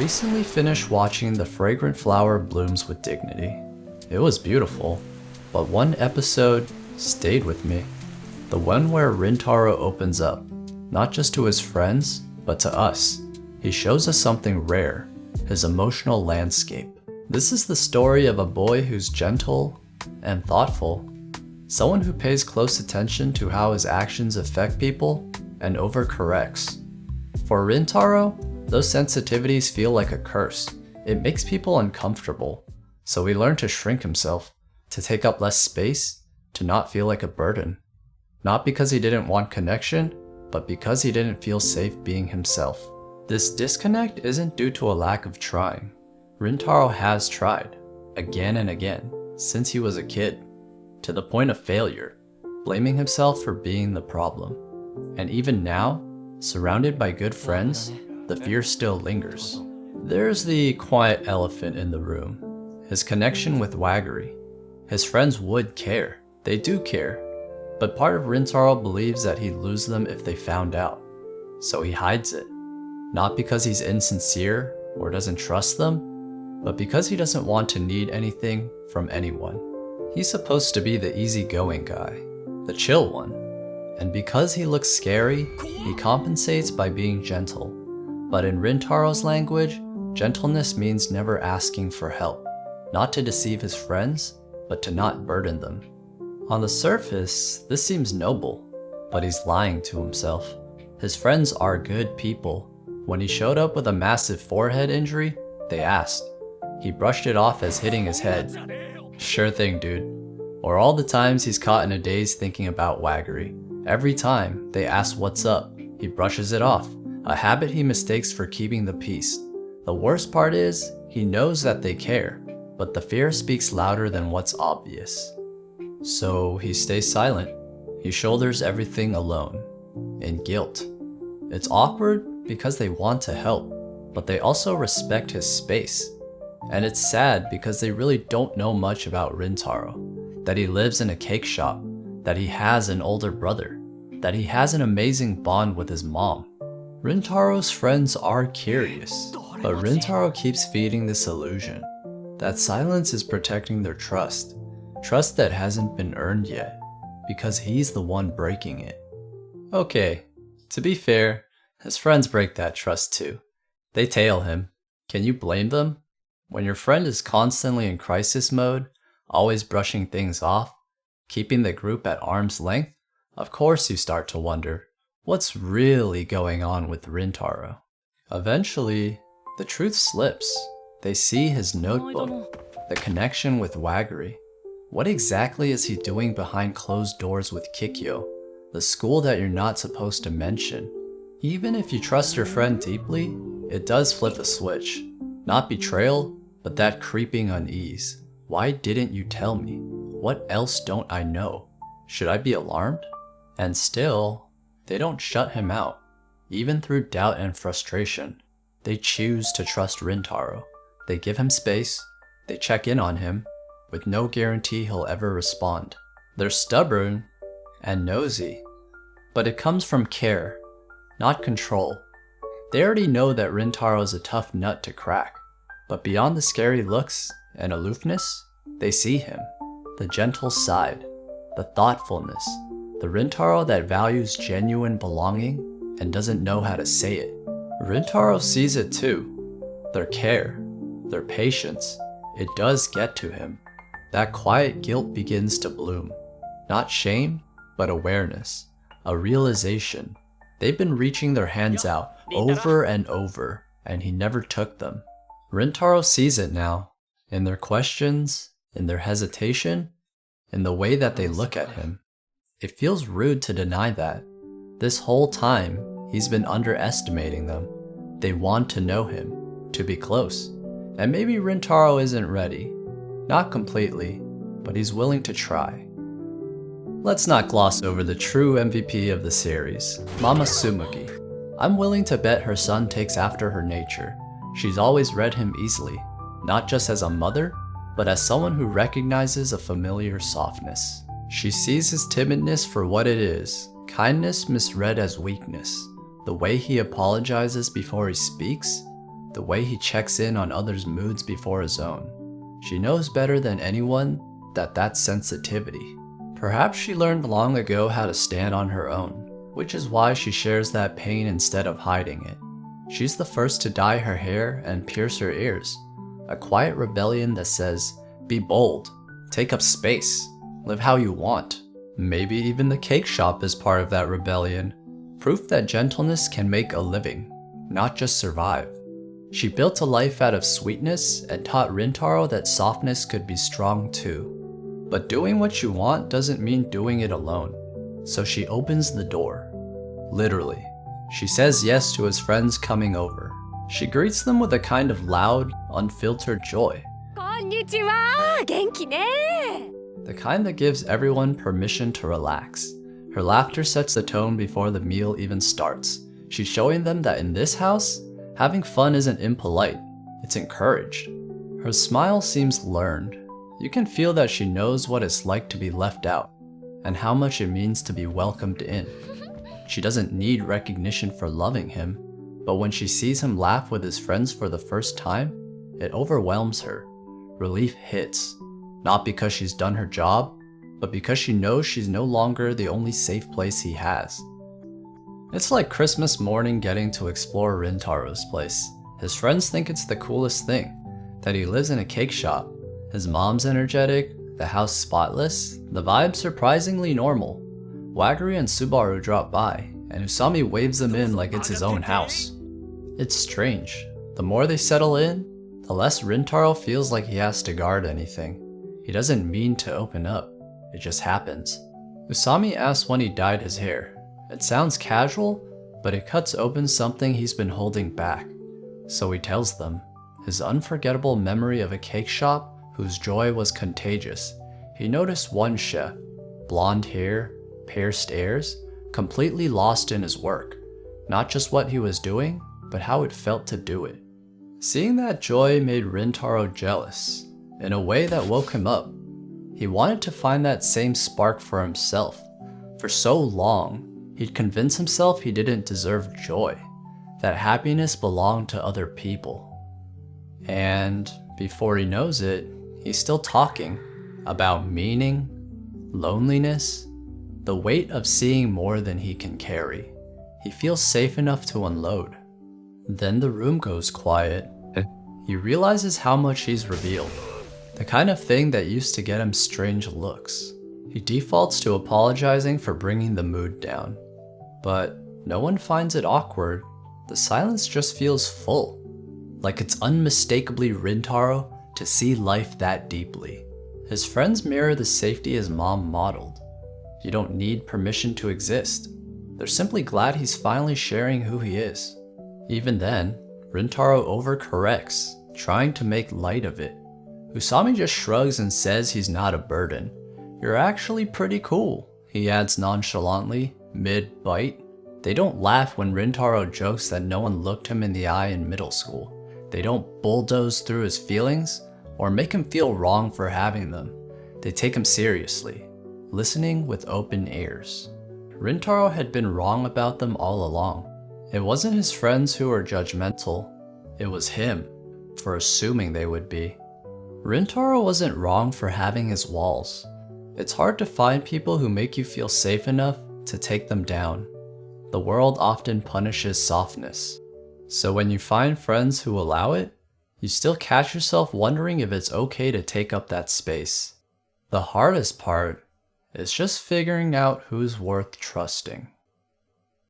recently finished watching The Fragrant Flower Blooms with Dignity. It was beautiful, but one episode stayed with me. The one where Rintaro opens up, not just to his friends, but to us. He shows us something rare, his emotional landscape. This is the story of a boy who's gentle and thoughtful, someone who pays close attention to how his actions affect people and overcorrects. For Rintaro, those sensitivities feel like a curse. It makes people uncomfortable, so he learned to shrink himself, to take up less space, to not feel like a burden. Not because he didn't want connection, but because he didn't feel safe being himself. This disconnect isn't due to a lack of trying. Rintaro has tried, again and again, since he was a kid, to the point of failure, blaming himself for being the problem. And even now, surrounded by good friends, the fear still lingers. There's the quiet elephant in the room, his connection with Waggery. His friends would care, they do care, but part of Rintaro believes that he'd lose them if they found out, so he hides it. Not because he's insincere or doesn't trust them, but because he doesn't want to need anything from anyone. He's supposed to be the easygoing guy, the chill one, and because he looks scary, he compensates by being gentle. But in Rintaro's language, gentleness means never asking for help, not to deceive his friends, but to not burden them. On the surface, this seems noble, but he's lying to himself. His friends are good people. When he showed up with a massive forehead injury, they asked. He brushed it off as hitting his head. Sure thing, dude. Or all the times he's caught in a daze thinking about Waggery. Every time they ask what's up, he brushes it off, a habit he mistakes for keeping the peace. The worst part is, he knows that they care, but the fear speaks louder than what's obvious. So he stays silent. He shoulders everything alone, in guilt. It's awkward because they want to help, but they also respect his space. And it's sad because they really don't know much about Rintaro, that he lives in a cake shop, that he has an older brother, that he has an amazing bond with his mom. Rintaro's friends are curious, but Rintaro keeps feeding this illusion, that silence is protecting their trust. Trust that hasn't been earned yet, because he's the one breaking it. Okay, to be fair, his friends break that trust too. They tail him. Can you blame them? When your friend is constantly in crisis mode, always brushing things off, keeping the group at arm's length, of course you start to wonder, what's really going on with Rintaro? Eventually, the truth slips. They see his notebook, the connection with Waggery. What exactly is he doing behind closed doors with Kikyo, the school that you're not supposed to mention? Even if you trust your friend deeply, it does flip a switch. Not betrayal, but that creeping unease. Why didn't you tell me? What else don't I know? Should I be alarmed? And still, they don't shut him out. Even through doubt and frustration, they choose to trust Rintaro. They give him space, they check in on him, with no guarantee he'll ever respond. They're stubborn and nosy, but it comes from care, not control. They already know that Rintaro is a tough nut to crack, but beyond the scary looks and aloofness, they see him, the gentle side, the thoughtfulness, the Rintaro that values genuine belonging and doesn't know how to say it. Rintaro sees it too. Their care, their patience, it does get to him. That quiet guilt begins to bloom. Not shame, but awareness, a realization. They've been reaching their hands out over and over, and he never took them. Rintaro sees it now, in their questions, in their hesitation, in the way that they look at him. It feels rude to deny that. This whole time, he's been underestimating them. They want to know him, to be close. And maybe Rintaro isn't ready. Not completely, but he's willing to try. Let's not gloss over the true MVP of the series, Mama Tsumugi. I'm willing to bet her son takes after her nature. She's always read him easily, not just as a mother, but as someone who recognizes a familiar softness. She sees his timidness for what it is, kindness misread as weakness. The way he apologizes before he speaks, the the way he checks in on others' moods before his own. She knows better than anyone that that's sensitivity. Perhaps she learned long ago how to stand on her own, which is why she shares that pain instead of hiding it. She's the first to dye her hair and pierce her ears, a quiet rebellion that says, be bold, take up space, live how you want. Maybe even the cake shop is part of that rebellion, proof that gentleness can make a living, not just survive. She built a life out of sweetness and taught Rintaro that softness could be strong too. But doing what you want doesn't mean doing it alone. So she opens the door. Literally. She says yes to his friends coming over. She greets them with a kind of loud, unfiltered joy. Konnichiwa! Genki ne! The kind that gives everyone permission to relax. Her laughter sets the tone before the meal even starts. She's showing them that in this house, having fun isn't impolite, it's encouraged. Her smile seems learned. You can feel that she knows what it's like to be left out, and how much it means to be welcomed in. She doesn't need recognition for loving him, but when she sees him laugh with his friends for the first time, it overwhelms her. Relief hits, not because she's done her job, but because she knows she's no longer the only safe place he has. It's like Christmas morning getting to explore Rintaro's place. His friends think it's the coolest thing, that he lives in a cake shop. His mom's energetic, the house spotless, the vibe surprisingly normal. Wagari and Subaru drop by, and Usami waves them in like it's his own house. It's strange. The more they settle in, the less Rintaro feels like he has to guard anything. He doesn't mean to open up, it just happens. Usami asks when he dyed his hair. It sounds casual, but it cuts open something he's been holding back. So he tells them, his unforgettable memory of a cake shop whose joy was contagious. He noticed one chef, blonde hair, pierced ears, completely lost in his work. Not just what he was doing, but how it felt to do it. Seeing that joy made Rintaro jealous, in a way that woke him up. He wanted to find that same spark for himself. For so long, he'd convinced himself he didn't deserve joy, that happiness belonged to other people. And before he knows it, he's still talking about meaning, loneliness, the weight of seeing more than he can carry. He feels safe enough to unload. Then the room goes quiet. He realizes how much he's revealed, the kind of thing that used to get him strange looks. He defaults to apologizing for bringing the mood down. But no one finds it awkward. The silence just feels full, like it's unmistakably Rintaro to see life that deeply. His friends mirror the safety his mom modeled. You don't need permission to exist. They're simply glad he's finally sharing who he is. Even then, Rintaro overcorrects, trying to make light of it. Usami just shrugs and says he's not a burden. You're actually pretty cool, he adds nonchalantly, mid-bite. They don't laugh when Rintaro jokes that no one looked him in the eye in middle school. They don't bulldoze through his feelings or make him feel wrong for having them. They take him seriously, listening with open ears. Rintaro had been wrong about them all along. It wasn't his friends who were judgmental, it was him for assuming they would be. Rintaro wasn't wrong for having his walls. It's hard to find people who make you feel safe enough to take them down. The world often punishes softness. So when you find friends who allow it, you still catch yourself wondering if it's okay to take up that space. The hardest part is just figuring out who's worth trusting.